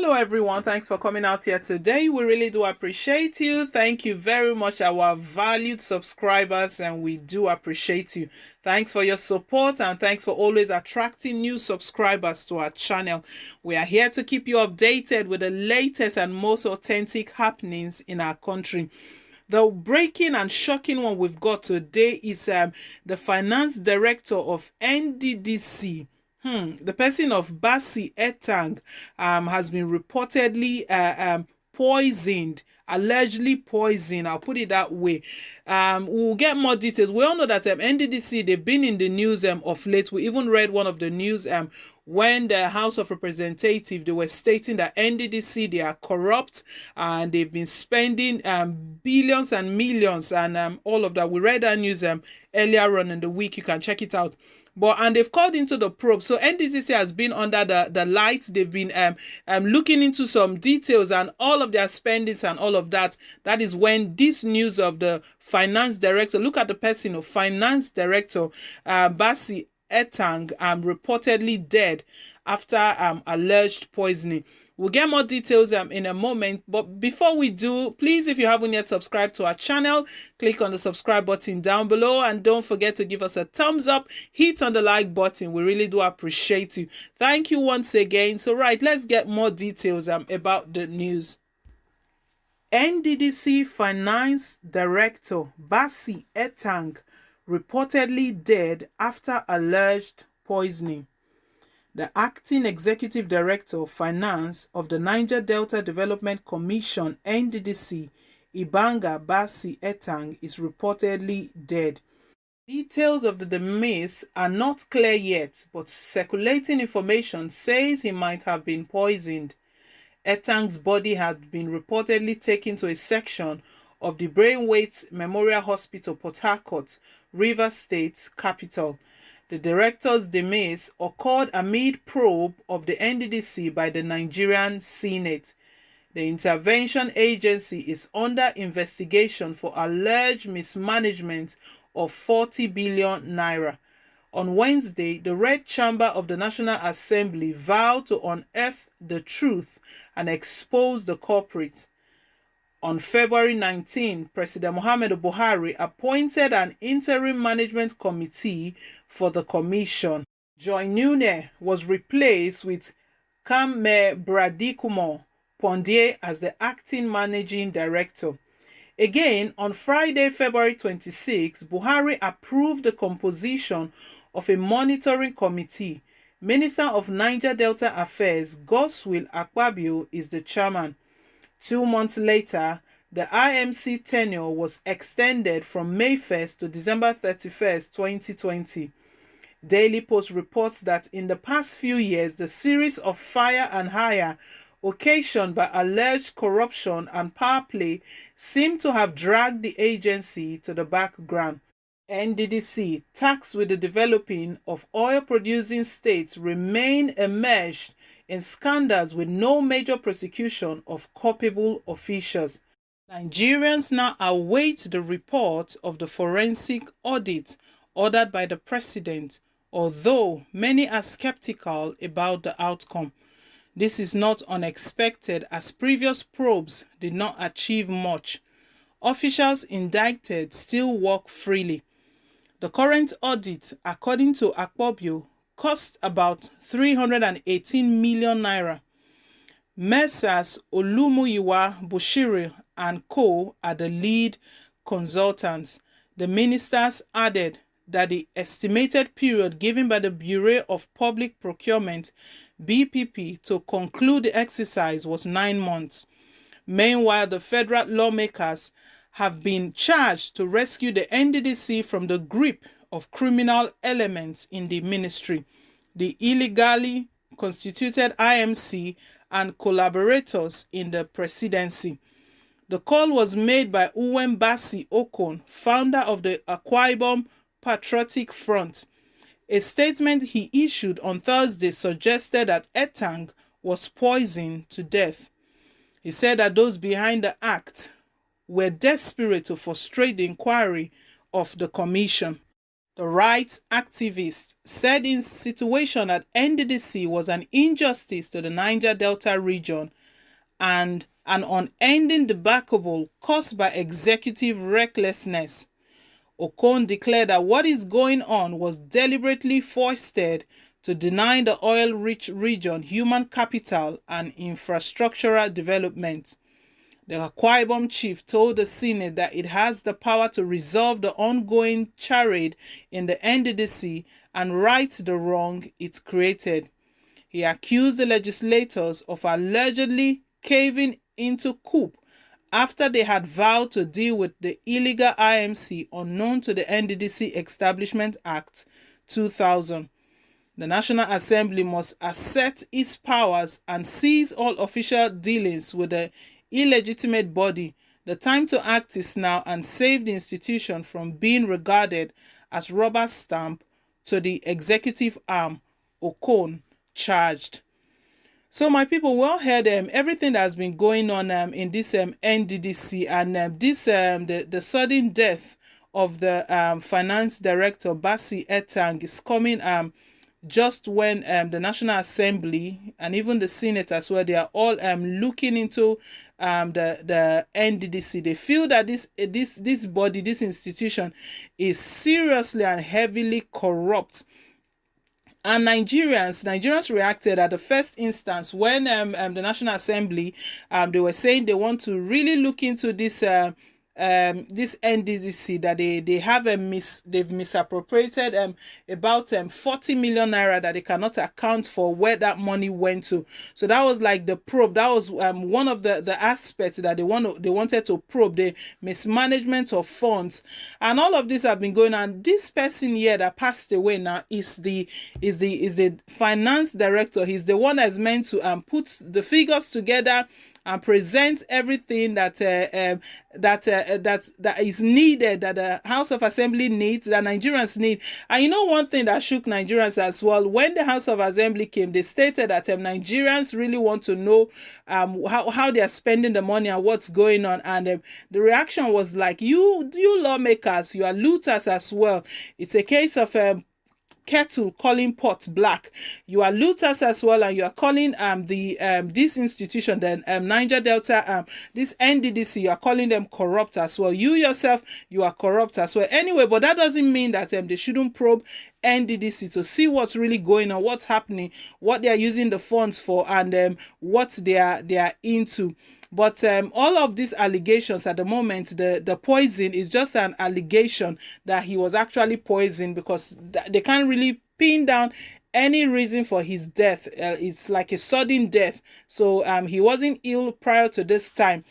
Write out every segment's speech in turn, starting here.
Hello everyone, thanks for coming out here today. We really do appreciate you. Thank you very much, our valued subscribers, and we do appreciate you. Thanks for your support and thanks for always attracting new subscribers to our channel. We are here to keep you updated with the latest and most authentic happenings in our country. The breaking and shocking one we've got today is the finance director of NDDC. The person of Bassey, Etang, has been reportedly poisoned, allegedly poisoned. I'll put it that way. We'll get more details. We all know that NDDC, they've been in the news of late. We even read one of the news when the House of Representatives, they were stating that NDDC, they are corrupt and they've been spending billions and millions and all of that. We read that news earlier on in the week. You can check it out. And they've called into the probe. So NDDC has been under the lights. They've been looking into some details and all of their spendings and all of that. That is when this news of the finance director, look at the person of finance director, Bassey Etang, reportedly dead after alleged poisoning. We'll get more details in a moment, but before we do, please, if you haven't yet subscribed to our channel, click on the subscribe button down below and don't forget to give us a thumbs up, hit on the like button. We really do appreciate you. Thank you once again. So right, let's get more details about the news. NDDC Finance Director Bassey Etang reportedly dead after alleged poisoning. The acting executive director of finance of the Niger Delta Development Commission, NDDC, Ibanga Bassey Etang, is reportedly dead. Details of the demise are not clear yet, but circulating information says he might have been poisoned. Etang's body had been reportedly taken to a section of the Brainweight Memorial Hospital, Port Harcourt, Rivers State capital. The director's demise occurred amid probe of the NDDC by the Nigerian Senate. The intervention agency is under investigation for alleged mismanagement of 40 billion naira. On Wednesday, the Red Chamber of the National Assembly vowed to unearth the truth and expose the culprit. On February 19, President Muhammadu Buhari appointed an interim management committee for the commission. Joy Nune was replaced with Kamme Bradikumo Pondier as the acting managing director. Again, on Friday, February 26, Buhari approved the composition of a monitoring committee. Minister of Niger Delta Affairs, Godswill Akpabio, is the chairman. 2 months later, the IMC tenure was extended from May 1st to December 31st, 2020. Daily Post reports that in the past few years, the series of fire and hire occasioned by alleged corruption and power play seem to have dragged the agency to the background. NDDC, tasked with the developing of oil-producing states, remain enmeshed in scandals with no major prosecution of culpable officials. Nigerians now await the report of the forensic audit ordered by the president, although many are skeptical about the outcome. This is not unexpected as previous probes did not achieve much. Officials indicted still work freely. The current audit, according to Akpabio, cost about 318 million naira. Messrs. Olumuyiwa, Bushiri and Co. are the lead consultants. The ministers added that the estimated period given by the Bureau of Public Procurement, BPP, to conclude the exercise was 9 months. Meanwhile, the federal lawmakers have been charged to rescue the NDDC from the grip of criminal elements in the ministry. The illegally constituted IMC and collaborators in the presidency. The call was made by Uwem Bassey Okon, founder of the Akwa Ibom Patriotic Front. A statement he issued on Thursday suggested that Etang was poisoned to death. He said that those behind the act were desperate to frustrate the inquiry of the commission. The rights activist said his situation at NDDC was an injustice to the Niger Delta region and an unending debacle caused by executive recklessness. Okon declared that what is going on was deliberately foisted to deny the oil-rich region human capital and infrastructural development. The Akwa Ibom chief told the Senate that it has the power to resolve the ongoing charade in the NDDC and right the wrong it created. He accused the legislators of allegedly caving into coup after they had vowed to deal with the illegal IMC unknown to the NDDC Establishment Act 2000. The National Assembly must assert its powers and cease all official dealings with the illegitimate body. The time to act is now and save the institution from being regarded as rubber stamp to the executive arm, Okon charged. So my people, we all heard everything that has been going on in this NDDC and the sudden death of the finance director Bassey Etang is coming just when the National Assembly and even the Senate as well, they are all looking into the NDDC. They feel that this body, this institution is seriously and heavily corrupt. And Nigerians reacted at the first instance when the National Assembly they were saying they want to really look into this NDDC, that they have they've misappropriated about 40 million naira that they cannot account for where that money went to. So that was like the probe. That was one of the aspects that they wanted to probe, the mismanagement of funds, and all of this have been going on. This person here that passed away now is the finance director. He's the one that's meant to put the figures together and present everything that is needed, that the House of Assembly needs, that Nigerians need. And you know one thing that shook Nigerians as well, when the House of Assembly came, they stated that Nigerians really want to know how they are spending the money and what's going on. And the reaction was like, you lawmakers, you are looters as well. It's a case of kettle calling pot black. You are looters as well, and you are calling this institution, the Niger Delta, this NDDC, you are calling them corrupt as well. You yourself, you are corrupt as well. Anyway, but that doesn't mean that they shouldn't probe NDDC to see what's really going on, what's happening, what they are using the funds for, and what they are into. But all of these allegations at the moment, the poison is just an allegation that he was actually poisoned, because they can't really pin down any reason for his death. It's like a sudden death. So he wasn't ill prior to this time.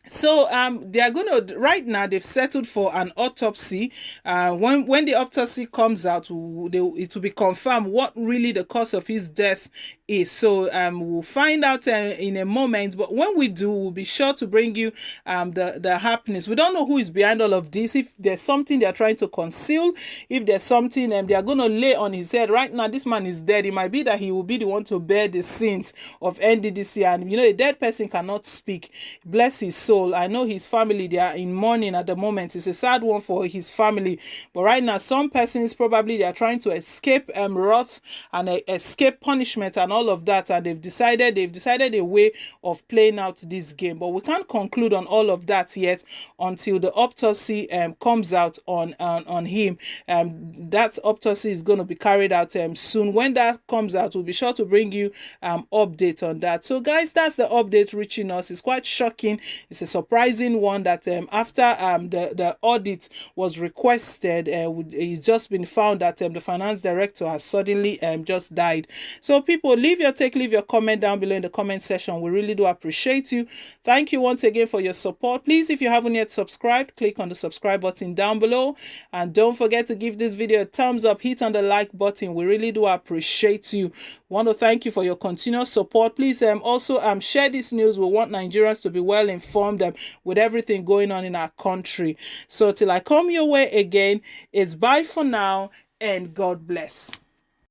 So they are going to, right now they've settled for an autopsy. When the autopsy comes out, it will be confirmed what really the cause of his death is. So we'll find out in a moment, but when we do, we'll be sure to bring you the happenings. We don't know who is behind all of this, if there's something they're trying to conceal, if there's something they are going to lay on his head. Right now this man is dead. It might be that he will be the one to bear the sins of NDDC, and a dead person cannot speak. Bless his soul. I know his family, they are in mourning at the moment. It's a sad one for his family, but right now some persons probably they are trying to escape wrath and escape punishment and all of that, and they've decided a way of playing out this game. But we can't conclude on all of that yet until the autopsy comes out on him. That autopsy is going to be carried out soon. When that comes out, we'll be sure to bring you update on that. So guys, that's the update reaching us. It's quite shocking. It's a surprising one that after the audit was requested, it's just been found that the finance director has suddenly just died. So people, leave your take, leave your comment down below in the comment section. We really do appreciate you. Thank you once again for your support. Please, if you haven't yet subscribed, click on the subscribe button down below, and don't forget to give this video a thumbs up, hit on the like button. We really do appreciate you. Want to thank you for your continuous support. Please also share this news. We want Nigerians to be well informed with everything going on in our country. So till I come your way again, it's bye for now, and God bless.